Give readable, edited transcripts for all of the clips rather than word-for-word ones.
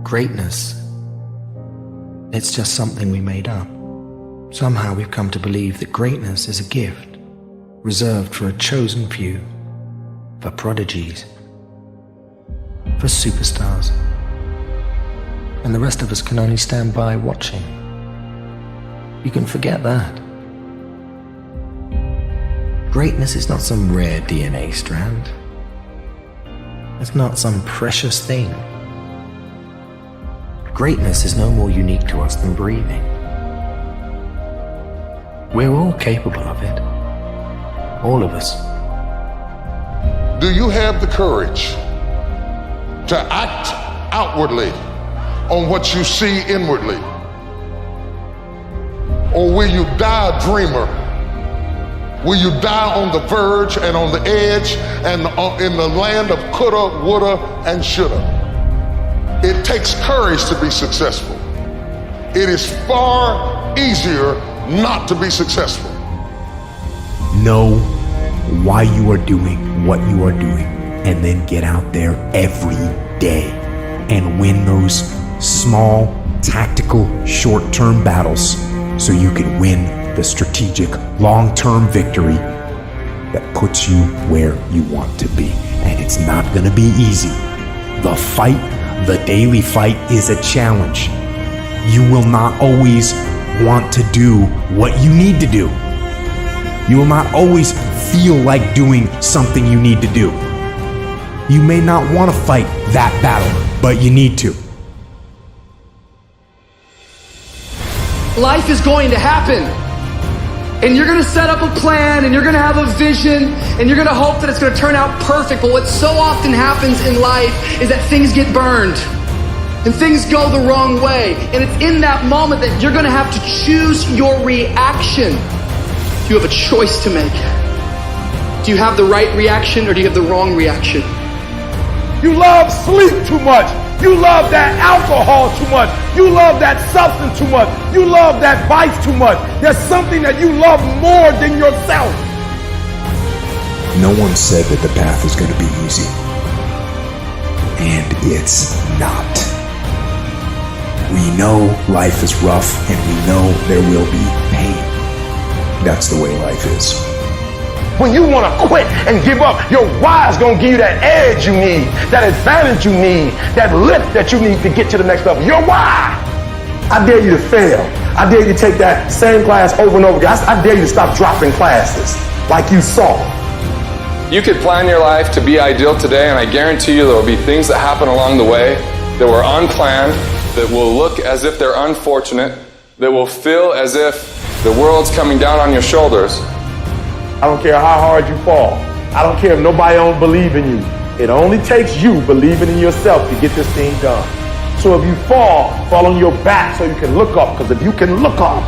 Greatness, it's just something we made up. Somehow we've come to believe that greatness is a gift, reserved for a chosen few, for prodigies, for superstars. And the rest of us can only stand by watching. You can forget that. Greatness is not some rare DNA strand. It's not some precious thing. Greatness is no more unique to us than breathing. We're all capable of it. All of us. Do you have the courage to act outwardly on what you see inwardly? Or will you die a dreamer? Will you die on the verge and on the edge and in the land of coulda, woulda, and shoulda? It takes courage to be successful. It is far easier not to be successful. Know why you are doing what you are doing, and then get out there every day and win those small, tactical, short-term battles so you can win the strategic, long-term victory that puts you where you want to be. And it's not gonna be easy. The fight, the daily fight, is a challenge. You will not always want to do what you need to do. You will not always feel like doing something you need to do. You may not want to fight that battle, but you need to. Life is going to happen. And you're gonna set up a plan, and you're gonna have a vision, and you're gonna hope that it's gonna turn out perfect. But what so often happens in life is that things get burned, and things go the wrong way. And it's in that moment that you're gonna have to choose your reaction. You have a choice to make. Do you have the right reaction, or do you have the wrong reaction? You love sleep too much. You love that alcohol too much. You love that substance too much. You love that vice too much. There's something that you love more than yourself. No one said that the path is going to be easy. And it's not. We know life is rough, and we know there will be pain. That's the way life is. When you want to quit and give up, your why is going to give you that edge you need, that advantage you need, that lift that you need to get to the next level. Your why. I dare you to fail. I dare you to take that same class over and over again. I dare you to stop dropping classes like you saw. You could plan your life to be ideal today, and I guarantee you there will be things that happen along the way that were unplanned, that will look as if they're unfortunate, that will feel as if the world's coming down on your shoulders. I don't care how hard you fall. I don't care if nobody don't believe in you. It only takes you believing in yourself to get this thing done. So if you fall on your back so you can look up, because if you can look up,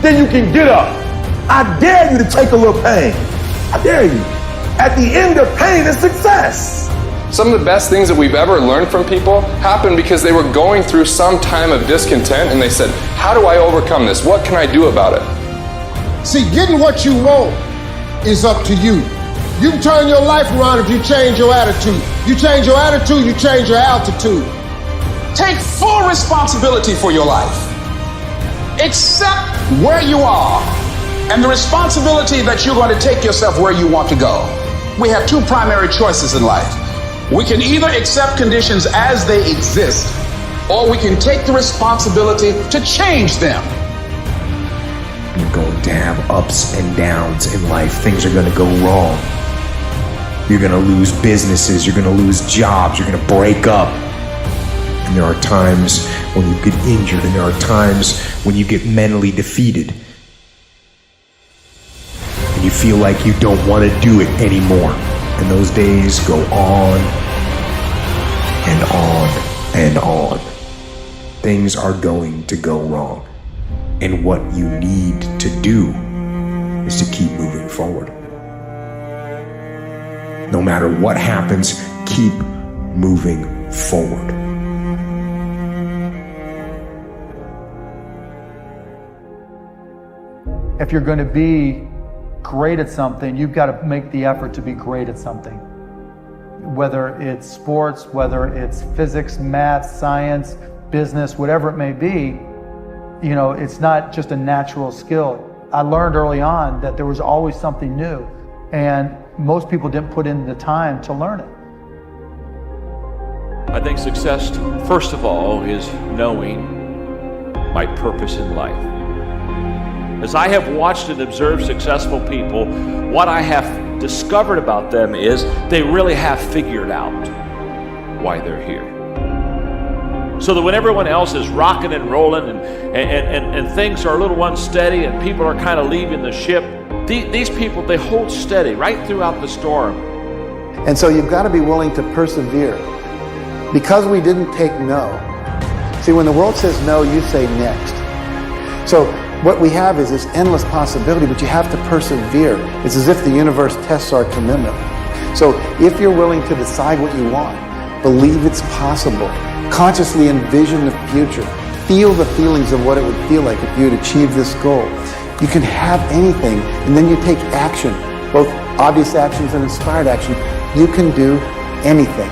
then you can get up. I dare you to take a little pain. I dare you. At the end of pain is success. Some of the best things that we've ever learned from people happened because they were going through some time of discontent, and they said, how do I overcome this? What can I do about it? See, getting what you want is up to you. You can turn your life around if you change your attitude. You change your attitude, you change your altitude. Take full responsibility for your life. Accept where you are and the responsibility that you're going to take yourself where you want to go. We have two primary choices in life. We can either accept conditions as they exist, or we can take the responsibility to change them. You're going to have ups and downs in life. Things are going to go wrong. You're going to lose businesses. You're going to lose jobs. You're going to break up. And there are times when you get injured, and there are times when you get mentally defeated. And you feel like you don't want to do it anymore. And those days go on and on and on. Things are going to go wrong. And what you need to do is to keep moving forward. No matter what happens, keep moving forward. If you're going to be great at something, you've got to make the effort to be great at something. whether it's sports, whether it's physics, math, science, business, whatever it may be, you know, it's not just a natural skill. I learned early on that there was always something new, and most people didn't put in the time to learn it. I think success, first of all, is knowing my purpose in life. As I have watched and observed successful people, what I have discovered about them is they really have figured out why they're here. So that when everyone else is rocking and rolling and things are a little unsteady and people are kind of leaving the ship, these people, they hold steady right throughout the storm. And so you've got to be willing to persevere. Because we didn't take no. See, when the world says no, you say next. So what we have is this endless possibility, but you have to persevere. It's as if the universe tests our commitment. So if you're willing to decide what you want, believe it's possible, consciously envision the future, feel the feelings of what it would feel like if you had achieved this goal, you can have anything, and then you take action, both obvious actions and inspired action. You can do anything.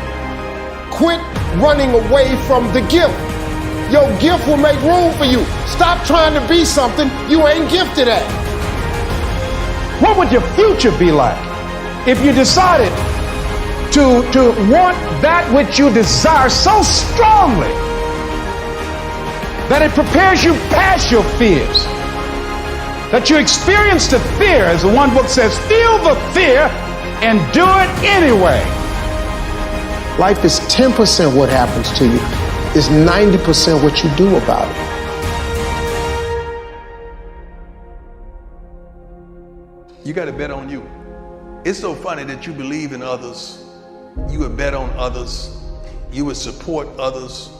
Quit running away from the gift. Your gift will make room for you. Stop trying to be something you ain't gifted at. What would your future be like if you decided to want that which you desire so strongly that it prepares you past your fears? That you experience the fear, as the one book says, feel the fear and do it anyway. Life is 10% what happens to you. It's 90% what you do about it. You got to bet on you. It's so funny that you believe in others. You would bet on others. You would support others.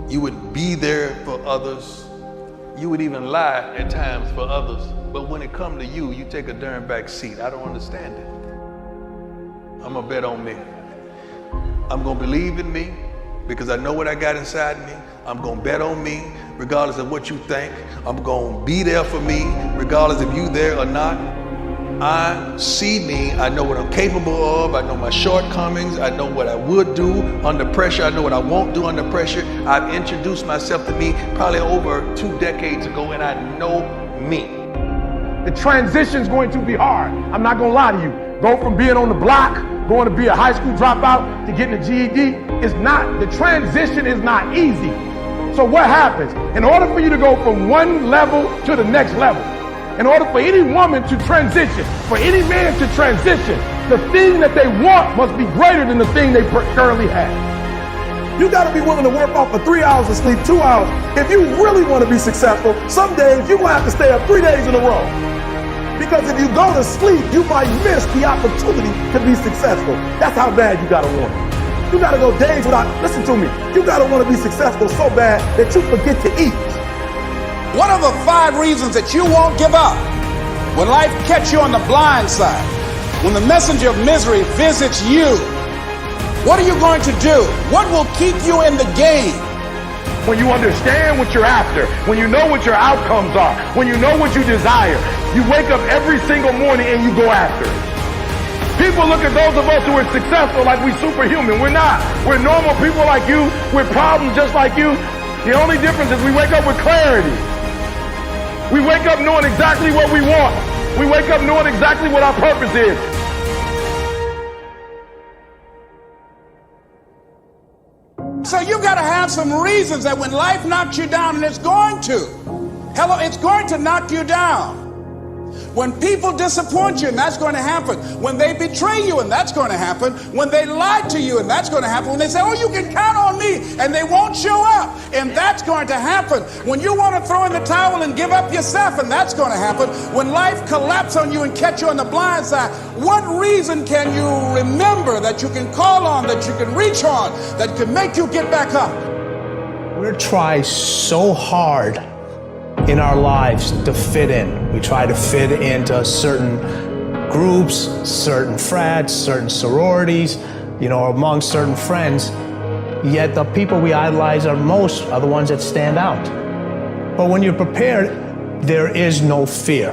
You would be there for others. You would even lie at times for others. But when it comes to you, you take a darn back seat. I don't understand it. I'm going to bet on me. I'm going to believe in me because I know what I got inside me. I'm going to bet on me regardless of what you think. I'm going to be there for me regardless if you there or not. I see me. I know what I'm capable of. I know my shortcomings. I know what I would do under pressure. I know what I won't do under pressure. I've introduced myself to me probably over 2 decades ago, and I know me. The transition's going to be hard. I'm not going to lie to you. Go from being on the block, going to be a high school dropout, to getting a GED, the transition is not easy. So what happens? In order for you to go from one level to the next level, in order for any woman to transition, for any man to transition, the thing that they want must be greater than the thing they currently have. You got to be willing to work off for 3 hours of sleep, 2 hours. If you really want to be successful, some days you're going to have to stay up 3 days in a row. Because if you go to sleep, you might miss the opportunity to be successful. That's how bad you gotta want it. You gotta go days without, listen to me, you gotta want to be successful so bad that you forget to eat. What are the 5 reasons that you won't give up when life catches you on the blind side? When the messenger of misery visits you, what are you going to do? What will keep you in the game? When you understand what you're after, when you know what your outcomes are, when you know what you desire, you wake up every single morning and you go after it. People look at those of us who are successful like we're superhuman. We're not. We're normal people like you with problems just like you. The only difference is we wake up with clarity. We wake up knowing exactly what we want. We wake up knowing exactly what our purpose is. So you got to have some reasons that when life knocks you down, and it's going to, it's going to knock you down. When people disappoint you, and that's going to happen. When they betray you, and that's going to happen. When they lie to you, and that's going to happen. When they say, oh, you can count on me, and they won't show up, and that's going to happen. When you want to throw in the towel and give up yourself, and that's going to happen. When life collapses on you and catch you on the blind side, what reason can you remember that you can call on, that you can reach on, that can make you get back up? We're trying so hard in our lives to fit in. We try to fit into certain groups, certain frats, certain sororities, among certain friends. Yet the people we idolize are the ones that stand out. But when you're prepared, there is no fear.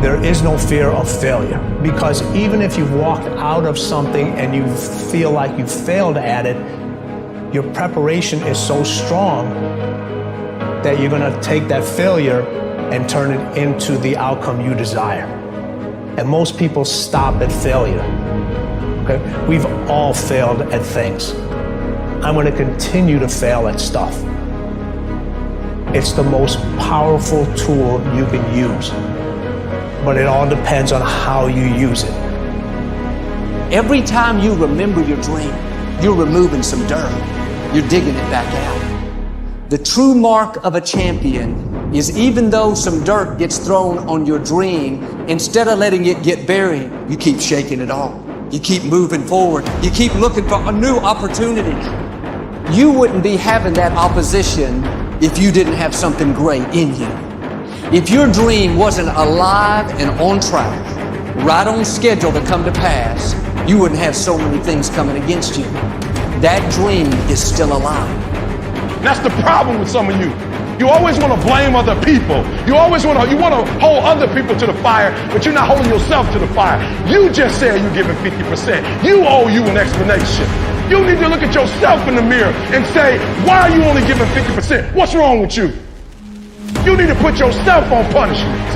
there is no fear of failure. Because even if you've walked out of something and you feel like you failed at it, your preparation is so strong that you're gonna take that failure and turn it into the outcome you desire. And most people stop at failure. Okay? We've all failed at things. I'm gonna continue to fail at stuff. It's the most powerful tool you can use, but it all depends on how you use it. Every time you remember your dream, you're removing some dirt. You're digging it back out. The true mark of a champion is even though some dirt gets thrown on your dream, instead of letting it get buried, you keep shaking it off. You keep moving forward. You keep looking for a new opportunity. You wouldn't be having that opposition if you didn't have something great in you. If your dream wasn't alive and on track, right on schedule to come to pass, you wouldn't have so many things coming against you. That dream is still alive. That's the problem with some of you. You always want to blame other people. You want to hold other people to the fire, but you're not holding yourself to the fire. You just said you're giving 50%. You owe you an explanation. You need to look at yourself in the mirror and say, why are you only giving 50%? What's wrong with you? You need to put yourself on punishment.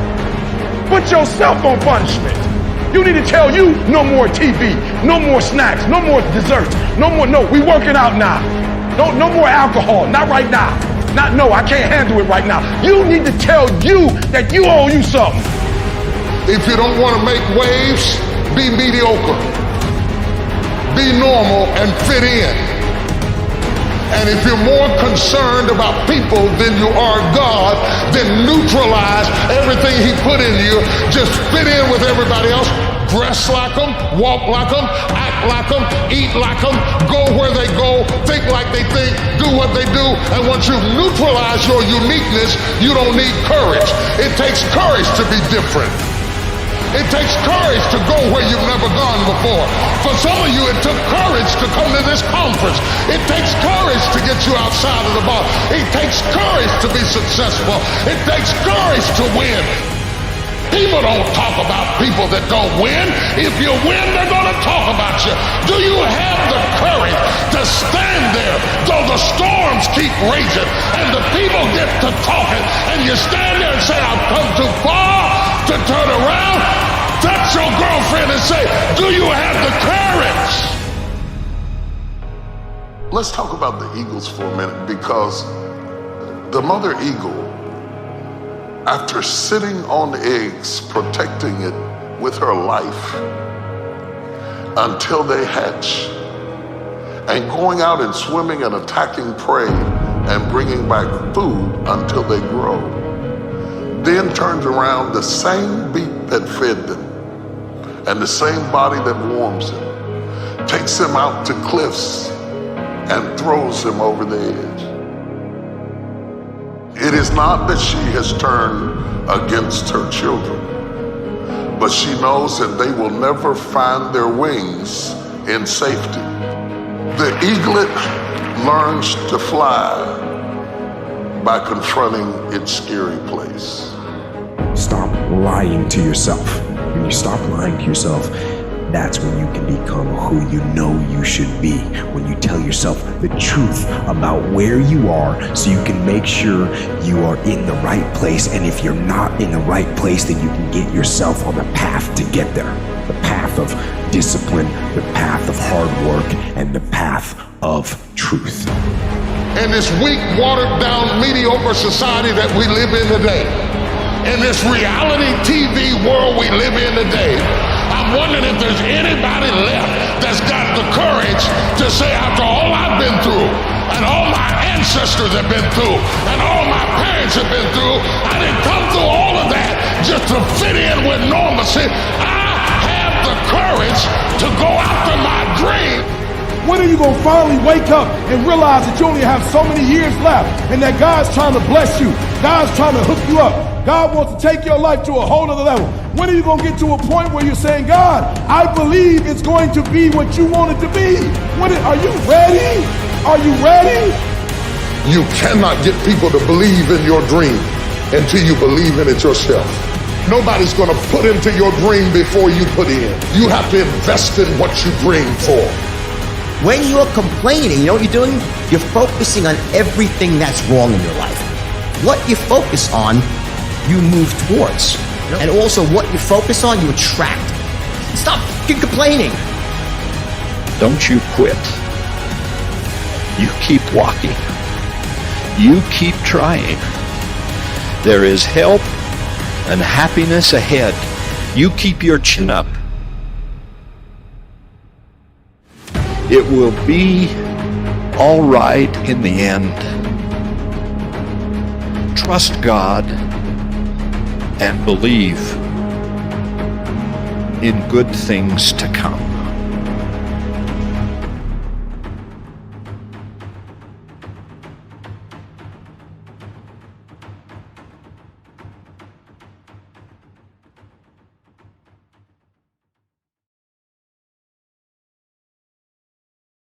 Put yourself on punishment. You need to tell you no more TV, no more snacks, no more desserts, we working out now. No more alcohol, not right now. I can't handle it right now. You need to tell you that you owe you something. If you don't want to make waves, be mediocre. Be normal and fit in. And if you're more concerned about people than you are God, then neutralize everything He put in you. Just fit in with everybody else. Dress like them, walk like them, act like them, eat like them, go where they go, think like they think, do what they do. And once you've neutralized your uniqueness, you don't need courage. It takes courage to be different. It takes courage to go where you've never gone before. For some of you, it took courage to come to this conference. It takes courage to get you outside of the box. It takes courage to be successful. It takes courage to win. People don't talk about people that don't win. If you win, they're going to talk about you. Do you have the courage to stand there though the storms keep raging and the people get to talking and you stand there and say, I've come too far to turn around? Touch your girlfriend and say, do you have the courage? Let's talk about the eagles for a minute, because the mother eagle, after sitting on eggs, protecting it with her life until they hatch, and going out and swimming and attacking prey and bringing back food until they grow, then turns around, the same beak that fed them and the same body that warms them takes them out to cliffs and throws them over the edge. It is not that she has turned against her children, but she knows that they will never find their wings in safety. The eaglet learns to fly by confronting its scary place. Stop lying to yourself. When you stop lying to yourself, that's when you can become who you know you should be. When you tell yourself the truth about where you are, so you can make sure you are in the right place. And if you're not in the right place, then you can get yourself on the path to get there. The path of discipline, the path of hard work, and the path of truth. In this weak, watered down, mediocre society that we live in today, in this reality TV world we live in today, I'm wondering if there's anybody left that's got the courage to say, after all I've been through, and all my ancestors have been through, and all my parents have been through, I didn't come through all of that just to fit in with normalcy. I have the courage to go after my dream. When are you going to finally wake up and realize that you only have so many years left and that God's trying to bless you? God's trying to hook you up. God wants to take your life to a whole other level. When are you going to get to a point where you're saying, God, I believe it's going to be what you want it to be? Are you ready? Are you ready? You cannot get people to believe in your dream until you believe in it yourself. Nobody's going to put into your dream before you put in. You have to invest in what you dream for. When you're complaining, you know what you're doing? You're focusing on everything that's wrong in your life. What you focus on, you move towards. And also what you focus on, you attract. Stop fucking complaining. Don't you quit. You keep walking. You keep trying. There is help and happiness ahead. You keep your chin up. It will be all right in the end. Trust God and believe in good things to come.